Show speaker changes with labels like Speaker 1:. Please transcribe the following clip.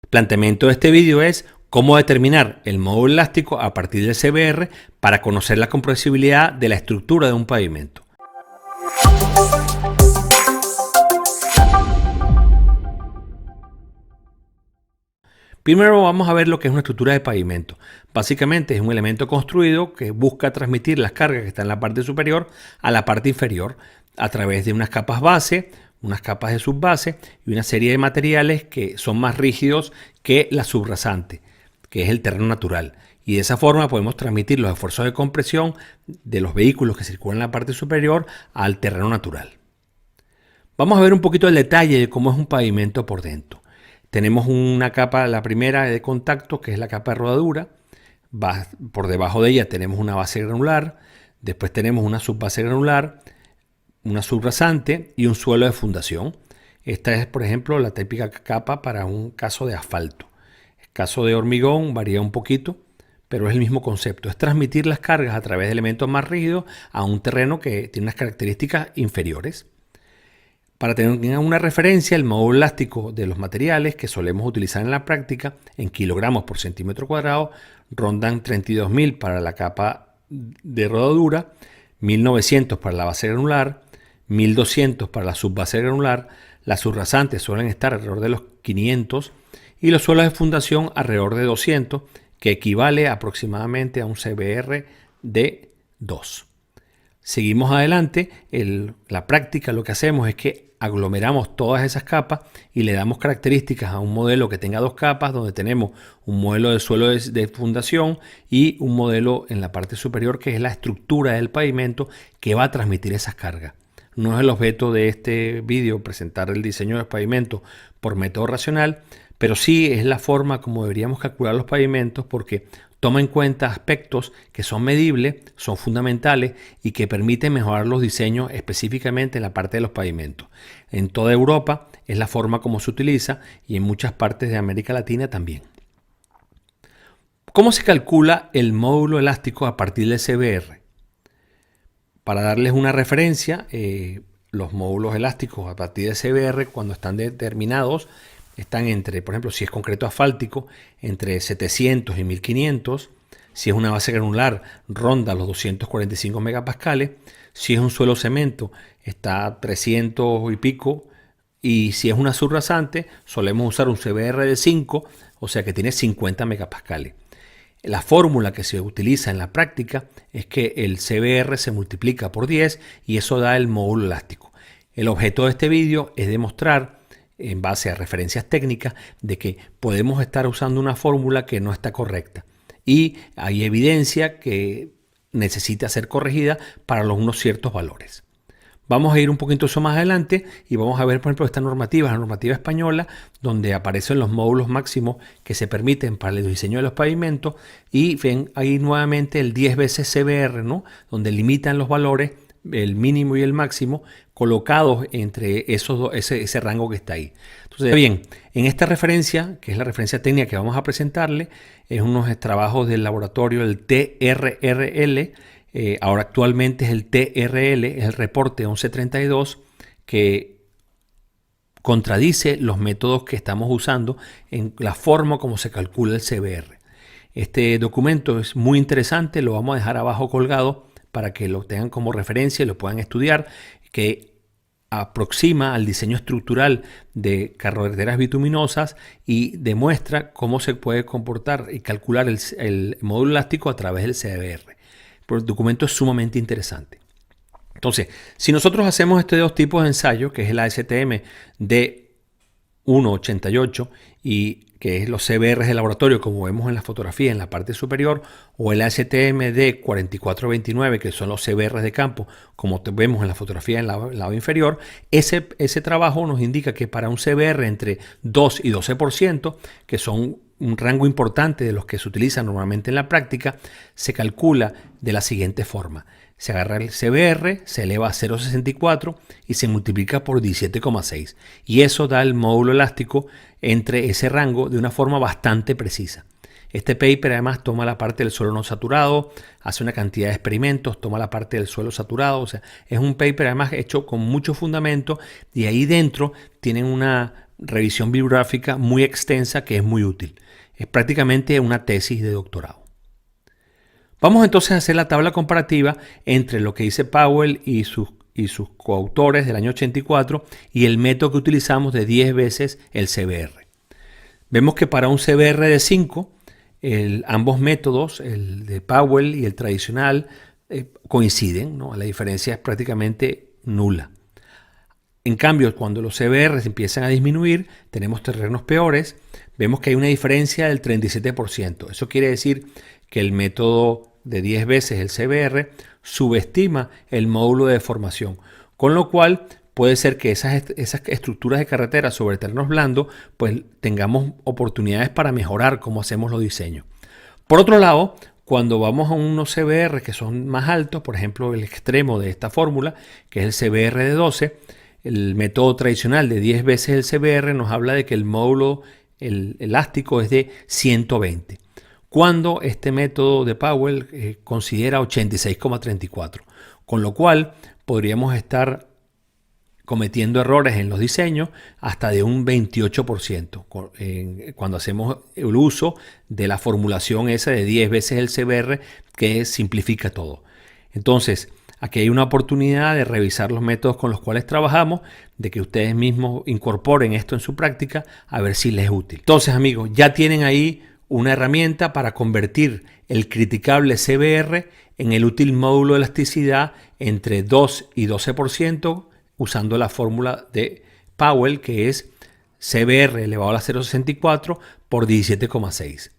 Speaker 1: Planteamiento de este vídeo es cómo determinar el módulo elástico a partir del CBR para conocer la compresibilidad de la estructura de un pavimento. Primero vamos a ver lo que es una estructura de pavimento. Básicamente es un elemento construido que busca transmitir las cargas que están en la parte superior a la parte inferior a través de unas capas base, unas capas de subbase y una serie de materiales que son más rígidos que la subrasante, que es el terreno natural. Y de esa forma podemos transmitir los esfuerzos de compresión de los vehículos que circulan en la parte superior al terreno natural. Vamos a ver un poquito el detalle de cómo es un pavimento por dentro. Tenemos una capa, la primera de contacto, que es la capa de rodadura. Por debajo de ella tenemos una base granular, después tenemos una subbase granular, una subrasante y un suelo de fundación. Esta es, por ejemplo, la típica capa para un caso de asfalto. El caso de hormigón varía un poquito, pero es el mismo concepto. Es transmitir las cargas a través de elementos más rígidos a un terreno que tiene unas características inferiores. Para tener una referencia, el módulo elástico de los materiales que solemos utilizar en la práctica en kilogramos por centímetro cuadrado rondan 32.000 para la capa de rodadura, 1.900 para la base granular, 1.200 para la subbase granular. Las subrasantes suelen estar alrededor de los 500 y los suelos de fundación alrededor de 200, que equivale aproximadamente a un CBR de 2. Seguimos adelante. La práctica lo que hacemos es que aglomeramos todas esas capas y le damos características a un modelo que tenga dos capas, donde tenemos un modelo de suelo de fundación y un modelo en la parte superior que es la estructura del pavimento que va a transmitir esas cargas. No es el objeto de este vídeo presentar el diseño del pavimento por método racional, pero sí es la forma como deberíamos calcular los pavimentos, porque toma en cuenta aspectos que son medibles, son fundamentales y que permiten mejorar los diseños específicamente en la parte de los pavimentos. En toda Europa es la forma como se utiliza y en muchas partes de América Latina también. ¿Cómo se calcula el módulo elástico a partir del CBR? Para darles una referencia, los módulos elásticos a partir del CBR, cuando están determinados, están entre, por ejemplo, si es concreto asfáltico, entre 700 y 1500. Si es una base granular, ronda los 245 megapascales. Si es un suelo cemento, está a 300 y pico. Y si es una subrasante, solemos usar un CBR de 5, o sea que tiene 50 megapascales. La fórmula que se utiliza en la práctica es que el CBR se multiplica por 10 y eso da el módulo elástico. El objeto de este vídeo es demostrar, en base a referencias técnicas, de que podemos estar usando una fórmula que no está correcta y hay evidencia que necesita ser corregida para unos ciertos valores. Vamos a ir un poquito eso más adelante y vamos a ver, por ejemplo, esta normativa, la normativa española, donde aparecen los módulos máximos que se permiten para el diseño de los pavimentos, y ven ahí nuevamente el 10 veces CBR, ¿no? Donde limitan los valores, el mínimo y el máximo, colocados entre esos dos, ese rango que está ahí. Entonces, bien, en esta referencia, que es la referencia técnica que vamos a presentarle, es unos trabajos del laboratorio, el TRRL, ahora actualmente es el TRL, es el reporte 1132, que contradice los métodos que estamos usando en la forma como se calcula el CBR. Este documento es muy interesante, lo vamos a dejar abajo colgado para que lo tengan como referencia y lo puedan estudiar, que aproxima al diseño estructural de carreteras bituminosas y demuestra cómo se puede comportar y calcular el módulo elástico a través del CBR. El documento es sumamente interesante. Entonces, si nosotros hacemos estos dos tipos de ensayos, que es el ASTM D188 y que es los CBRs de laboratorio, como vemos en la fotografía en la parte superior, o el ASTM D4429, que son los CBRs de campo, como vemos en la fotografía en el lado inferior, ese trabajo nos indica que para un CBR entre 2 y 12%, que son un rango importante de los que se utilizan normalmente en la práctica, se calcula de la siguiente forma. Se agarra el CBR, se eleva a 0,64 y se multiplica por 17,6. Y eso da el módulo elástico entre ese rango de una forma bastante precisa. Este paper además toma la parte del suelo no saturado, hace una cantidad de experimentos, toma la parte del suelo saturado. O sea, es un paper además hecho con mucho fundamento, y ahí dentro tienen una revisión bibliográfica muy extensa que es muy útil. Es prácticamente una tesis de doctorado. Vamos entonces a hacer la tabla comparativa entre lo que dice Powell y sus coautores del año 84 y el método que utilizamos de 10 veces el CBR. Vemos que para un CBR de 5, ambos métodos, el de Powell y el tradicional, coinciden, ¿no? La diferencia es prácticamente nula. En cambio, cuando los CBR empiezan a disminuir, tenemos terrenos peores, vemos que hay una diferencia del 37%. Eso quiere decir que el método de 10 veces el CBR subestima el módulo de deformación, con lo cual puede ser que esas estructuras de carretera sobre terrenos blandos, pues tengamos oportunidades para mejorar cómo hacemos los diseños. Por otro lado, cuando vamos a unos CBR que son más altos, por ejemplo el extremo de esta fórmula, que es el CBR de 12, el método tradicional de 10 veces el CBR nos habla de que el módulo elástico es de 120, cuando este método de Powell considera 86,34, con lo cual podríamos estar cometiendo errores en los diseños hasta de un 28% cuando hacemos el uso de la formulación esa de 10 veces el CBR que simplifica todo. Entonces, aquí hay una oportunidad de revisar los métodos con los cuales trabajamos, de que ustedes mismos incorporen esto en su práctica a ver si les es útil. Entonces, amigos, ya tienen ahí una herramienta para convertir el criticable CBR en el útil módulo de elasticidad entre 2 y 12%, usando la fórmula de Powell, que es CBR elevado a la 0,64 por 17,6.